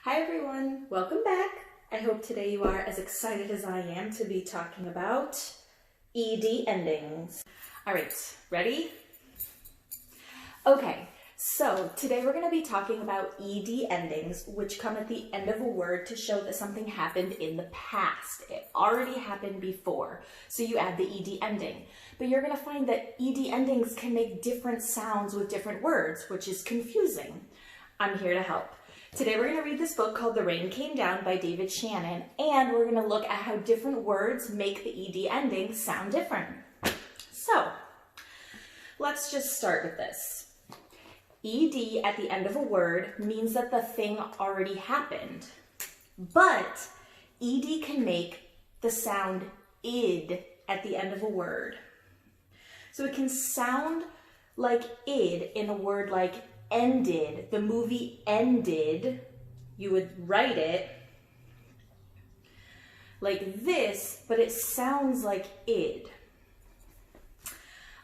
Hi everyone, welcome back. I hope today you are as excited as I am to be talking about ED endings. All right, ready? Okay, so today we're going to be talking about ED endings, which come at the end of a word to show that something happened in the past. It already happened before, so you add the ED ending. But you're going to find that ED endings can make different sounds with different words, which is confusing. I'm here to help. Today we're going to read this book called The Rain Came Down by David Shannon, and we're going to look at how different words make the ED ending sound different. So, let's just start with this. ED at the end of a word means that the thing already happened, but ED can make the sound id at the end of a word. So it can sound like id in a word like ended. The movie ended. You would write it like this, but it sounds like id.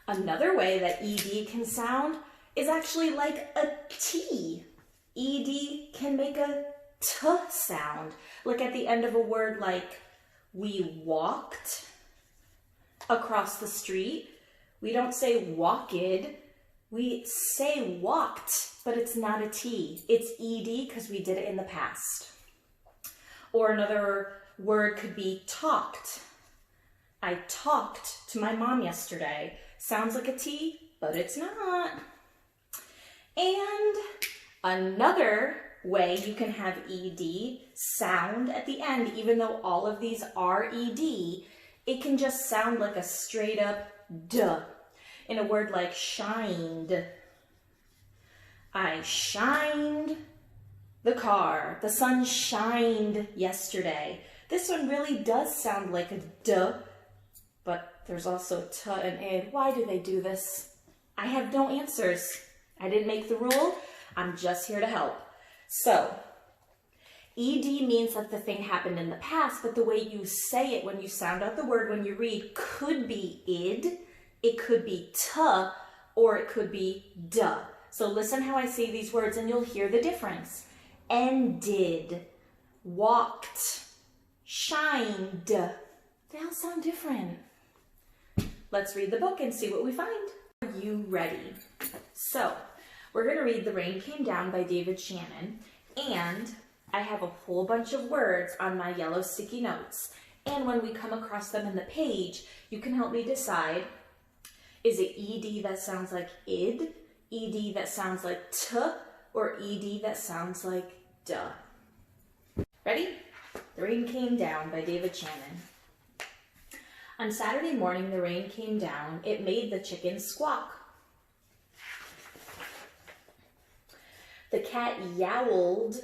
Another way that ed can sound is actually like a T. ED can make a T sound, like at the end of a word like we walked across the street. We don't say walked, we say walked, but it's not a T. It's ED because we did it in the past. Or another word could be talked. I talked to my mom yesterday. Sounds like a T, but it's not. And another way you can have ED sound at the end, even though all of these are ED, it can just sound like a straight up duh. In a word like shined. I shined the car. The sun shined yesterday. This one really does sound like a duh, but there's also t and id. Why do they do this? I have no answers. I didn't make the rule. I'm just here to help. So, ED means that the thing happened in the past, but the way you say it when you sound out the word when you read could be id, it could be t, or it could be duh. So listen how I say these words and you'll hear the difference. Ended, walked, shined. They all sound different. Let's read the book and see what we find. Are you ready? So, we're going to read The Rain Came Down by David Shannon, and I have a whole bunch of words on my yellow sticky notes. And when we come across them in the page, you can help me decide, is it ED that sounds like id, ED that sounds like t, or ED that sounds like duh? Ready? The Rain Came Down by David Shannon. On Saturday morning, the rain came down. It made the chickens squawk. The cat yowled.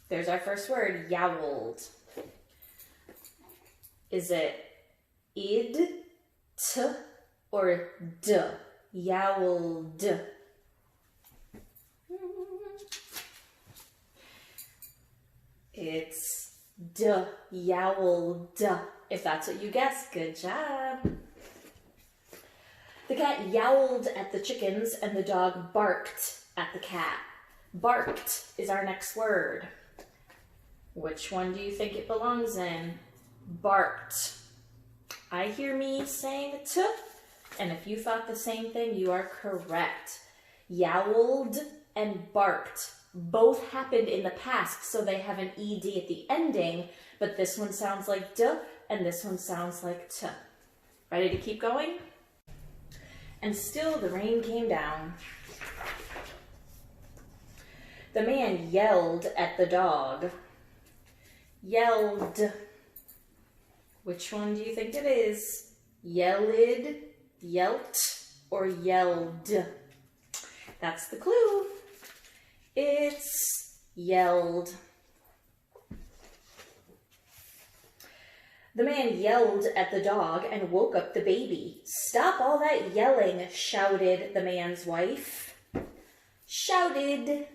There's our first word, yowled. Is it id, t, or d? Yowled. It's d, yowled. If that's what you guessed, good job. The cat yowled at the chickens and the dog barked at the cat. Barked is our next word. Which one do you think it belongs in? Barked. I hear me saying t, and if you thought the same thing, you are correct. Yowled and barked both happened in the past, so they have an ed at the ending, but this one sounds like d, and this one sounds like t. Ready to keep going? And still the rain came down. The man yelled at the dog. Yelled. Which one do you think it is? Yelled, yelt, or yelled? That's the clue. It's yelled. The man yelled at the dog and woke up the baby. Stop all that yelling, shouted the man's wife. Shouted.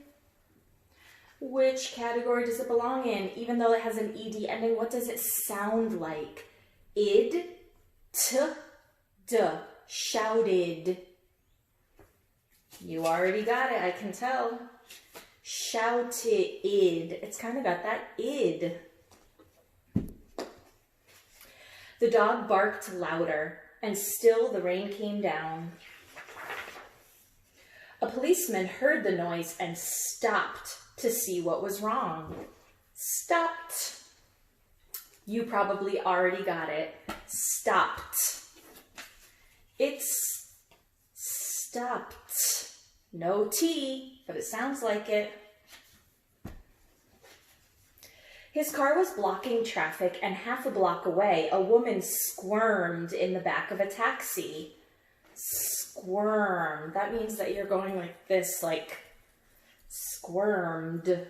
Which category does it belong in? Even though it has an ed ending, what does it sound like? Id, t, d. Shouted. You already got it, I can tell. Shouted. It's kind of got that id. The dog barked louder, and still the rain came down. A policeman heard the noise and stopped to see what was wrong. Stopped. You probably already got it. Stopped. It's stopped. No T, but it sounds like it. His car was blocking traffic, and half a block away, a woman squirmed in the back of a taxi. Squirm. That means that you're going like this, like squirmed.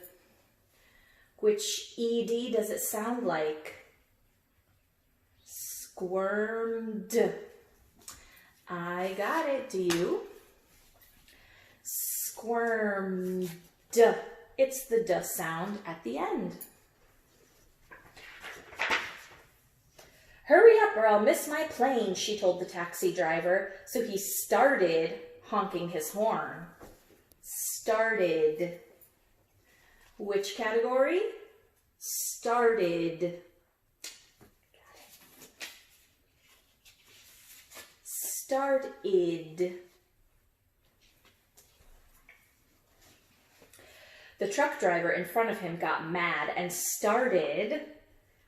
Which ED does it sound like? Squirmed. I got it. Do you? Squirmed. It's the D sound at the end. Hurry up or I'll miss my plane, she told the taxi driver. So he started honking his horn. Started. Which category? Started. Started. The truck driver in front of him got mad and started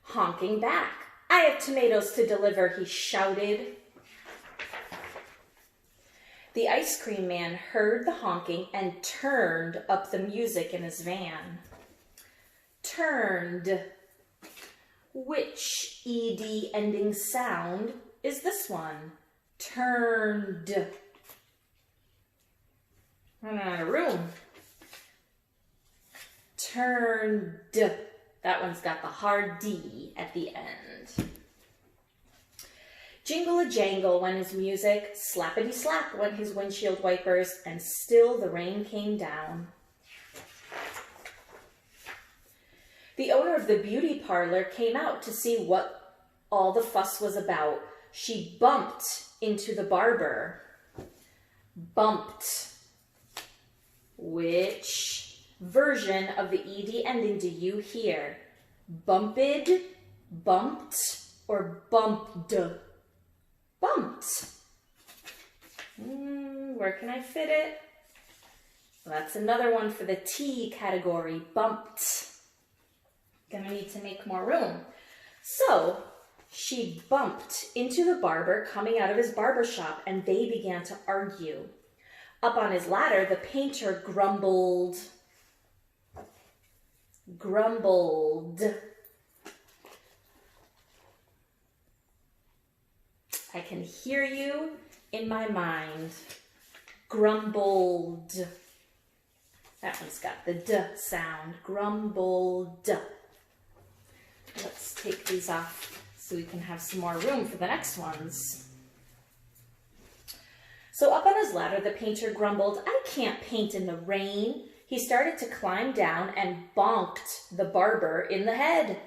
honking back. I have tomatoes to deliver, he shouted. The ice cream man heard the honking and turned up the music in his van. Turned. Which ED ending sound is this one? Turned. Running out of room. Turned. That one's got the hard D at the end. Jingle-a-jangle went his music, slappity-slap went his windshield wipers, and still the rain came down. The owner of the beauty parlor came out to see what all the fuss was about. She bumped into the barber. Bumped. Which version of the ED ending do you hear? Bumped, bumped, or bumped? Bumped. Where can I fit it? Well, that's another one for the T category, bumped. Gonna need to make more room. So, she bumped into the barber coming out of his barber shop, and they began to argue. Up on his ladder, the painter grumbled. Grumbled. I can hear you in my mind. Grumbled. That one's got the D sound. Grumbled. Let's take these off so we can have some more room for the next ones. So up on his ladder, the painter grumbled, I can't paint in the rain. He started to climb down and bonked the barber in the head.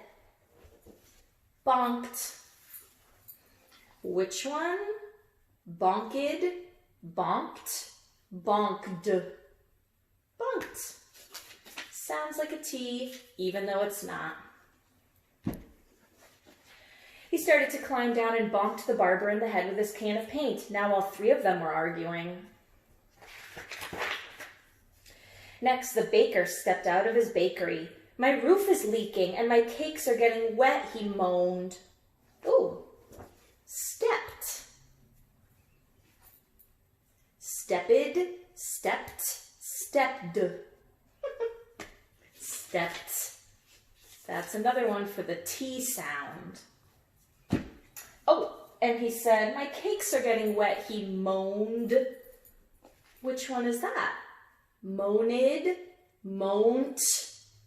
Bonked. Which one? Bonked, bonked, bonked. Bonked. Sounds like a T, even though it's not. He started to climb down and bonked the barber in the head with his can of paint. Now all three of them were arguing. Next, the baker stepped out of his bakery. My roof is leaking and my cakes are getting wet, he moaned. Ooh, stepped. Stepped, stepped, stepped. Stepped. That's another one for the T sound. Oh, and he said, my cakes are getting wet, he moaned. Which one is that? Moaned, moaned,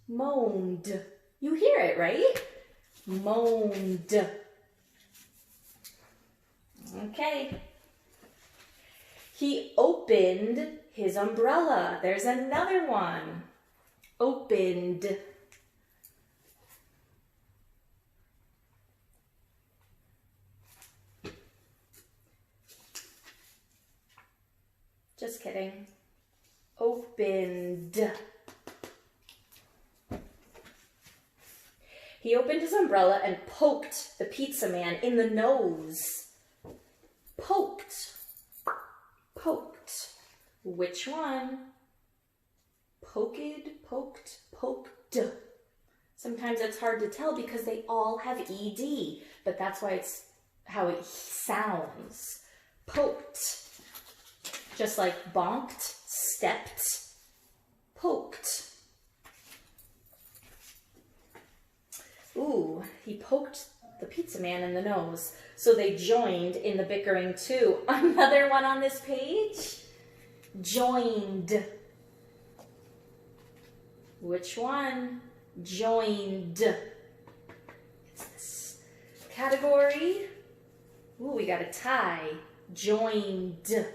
moaned. You hear it, right? Moaned. Okay. He opened his umbrella. There's another one. Opened. Just kidding. Opened. He opened his umbrella and poked the pizza man in the nose. Poked. Poked. Which one? Poked, poked, poked. Sometimes it's hard to tell because they all have ED, but that's why it's how it sounds. Poked. Just like bonked, stepped, poked. Ooh, he poked the pizza man in the nose, so they joined in the bickering too. Another one on this page. Joined. Which one? Joined. It's this category. Ooh, we got a tie. Joined.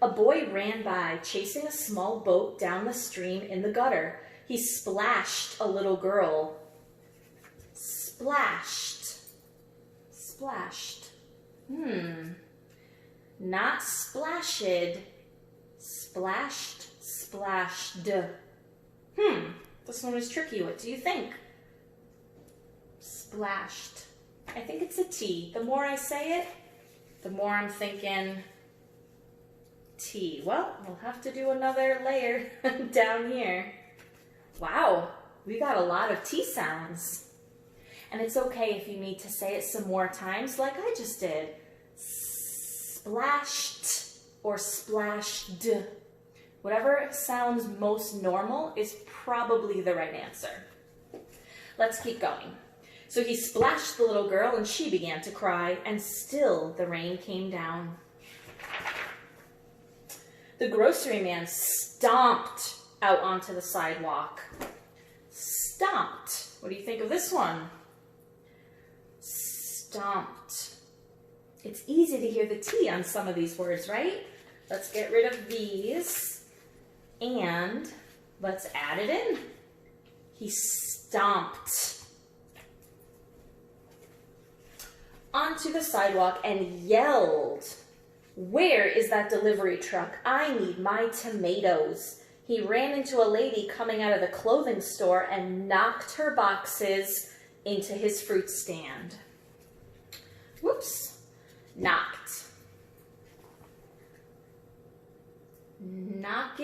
A boy ran by, chasing a small boat down the stream in the gutter. He splashed a little girl. Splashed. Splashed. Not splashed. Splashed, splashed. This one was tricky. What do you think? Splashed. I think it's a T. The more I say it, the more I'm thinking T. Well, we'll have to do another layer down here. Wow, we got a lot of T sounds. And it's okay if you need to say it some more times like I just did. Splashed or splashed. Whatever sounds most normal is probably the right answer. Let's keep going. So he splashed the little girl and she began to cry, and still the rain came down. The grocery man stomped out onto the sidewalk. Stomped. What do you think of this one? Stomped. It's easy to hear the T on some of these words, right? Let's get rid of these and let's add it in. He stomped onto the sidewalk and yelled, "Where is that delivery truck? I need my tomatoes." He ran into a lady coming out of the clothing store and knocked her boxes into his fruit stand. Whoops. Knocked. Knocked,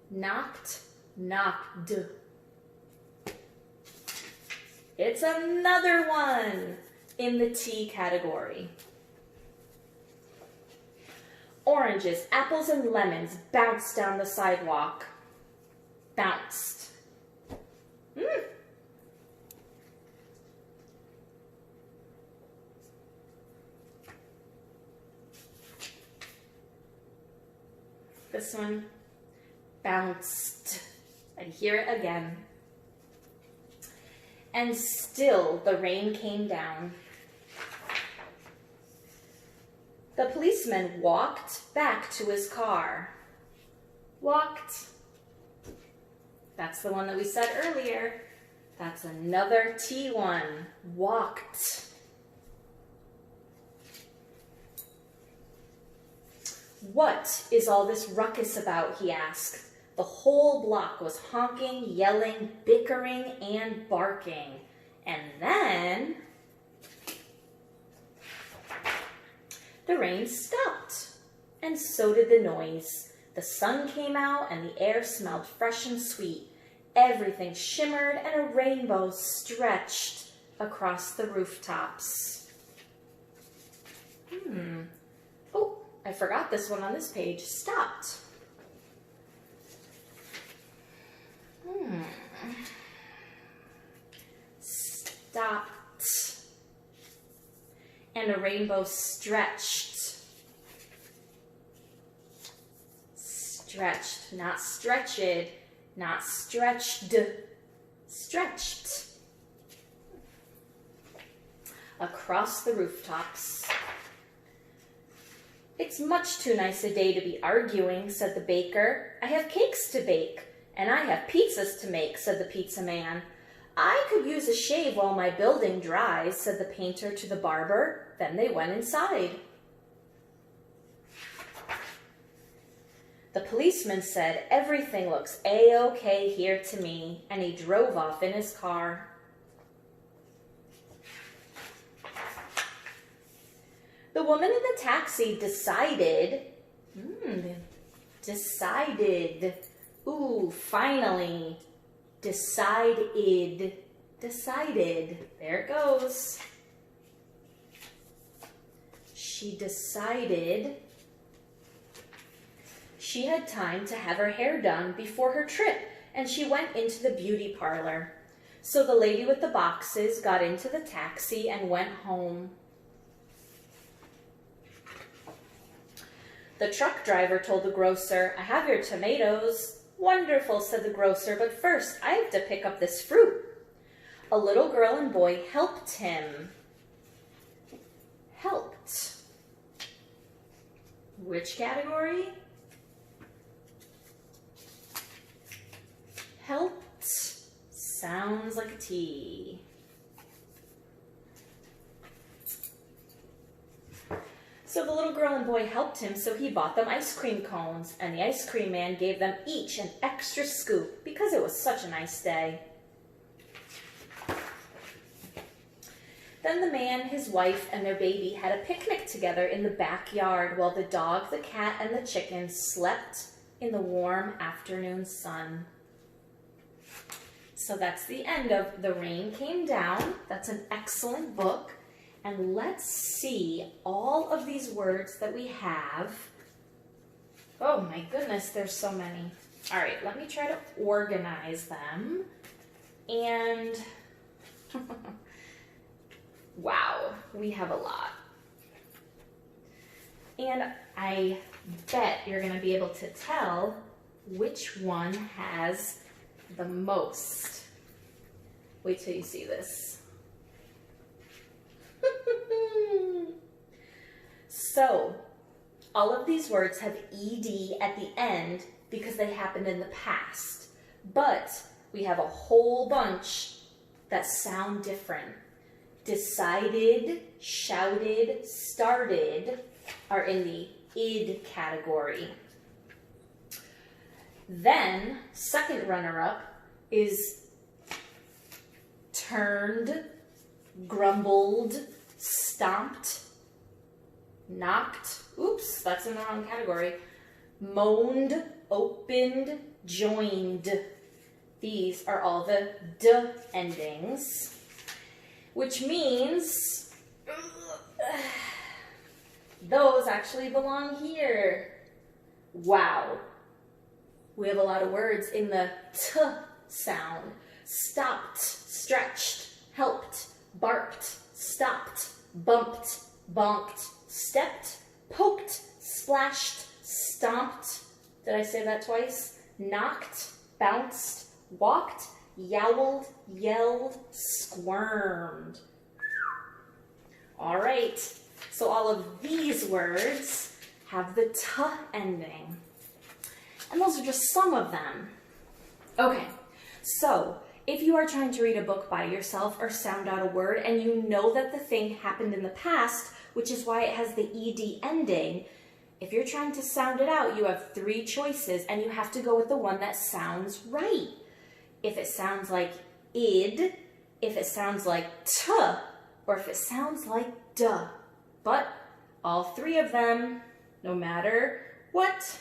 knocked, knocked. It's another one in the T category. Oranges, apples, and lemons bounced down the sidewalk. Bounced. This one, bounced. I hear it again. And still the rain came down. The policeman walked back to his car. Walked. That's the one that we said earlier. That's another T one. Walked. "What is all this ruckus about?" he asked. The whole block was honking, yelling, bickering, and barking. And then the rain stopped, and so did the noise. The sun came out, and the air smelled fresh and sweet. Everything shimmered, and a rainbow stretched across the rooftops. Oh, I forgot this one on this page. Stopped. Stopped. And a rainbow stretched. Stretched, not stretched, not stretched. Stretched. Across the rooftops. "It's much too nice a day to be arguing," said the baker. "I have cakes to bake, and I have pizzas to make," said the pizza man. "I could use a shave while my building dries," said the painter to the barber. Then they went inside. The policeman said, "Everything looks A-okay here to me," and he drove off in his car. The woman in the taxi decided, ooh, finally, decided, there it goes. She decided she had time to have her hair done before her trip, and she went into the beauty parlor. So the lady with the boxes got into the taxi and went home. The truck driver told the grocer, "I have your tomatoes." "Wonderful," said the grocer, "but first I have to pick up this fruit." A little girl and boy helped him. Helped. Which category? Helped. Sounds like a T. So the little girl and boy helped him, so he bought them ice cream cones, and the ice cream man gave them each an extra scoop because it was such a nice day. Then the man, his wife, and their baby had a picnic together in the backyard while the dog, the cat, and the chicken slept in the warm afternoon sun. So that's the end of The Rain Came Down. That's an excellent book. And let's see all of these words that we have. Oh my goodness, there's so many. All right, let me try to organize them. And wow, we have a lot. And I bet you're going to be able to tell which one has the most. Wait till you see this. So, all of these words have ed at the end because they happened in the past. But we have a whole bunch that sound different. Decided, shouted, started are in the id category. Then, second runner-up is turned, grumbled, stomped, knocked, oops, that's in the wrong category, moaned, opened, joined. These are all the d endings, which means those actually belong here. Wow. We have a lot of words in the t sound. Stopped, stretched, helped, barked, stopped, bumped, bonked, stepped, poked, splashed, stomped. Did I say that twice? Knocked, bounced, walked, yowled, yelled, squirmed. All right, so all of these words have the t ending. And those are just some of them. Okay, so if you are trying to read a book by yourself or sound out a word and you know that the thing happened in the past, which is why it has the ed ending, if you're trying to sound it out, you have 3 choices and you have to go with the one that sounds right. If it sounds like id, if it sounds like t, or if it sounds like duh. But all 3 of them, no matter what,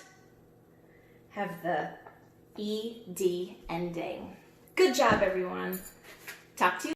have the ed ending. Good job, everyone. Talk to you.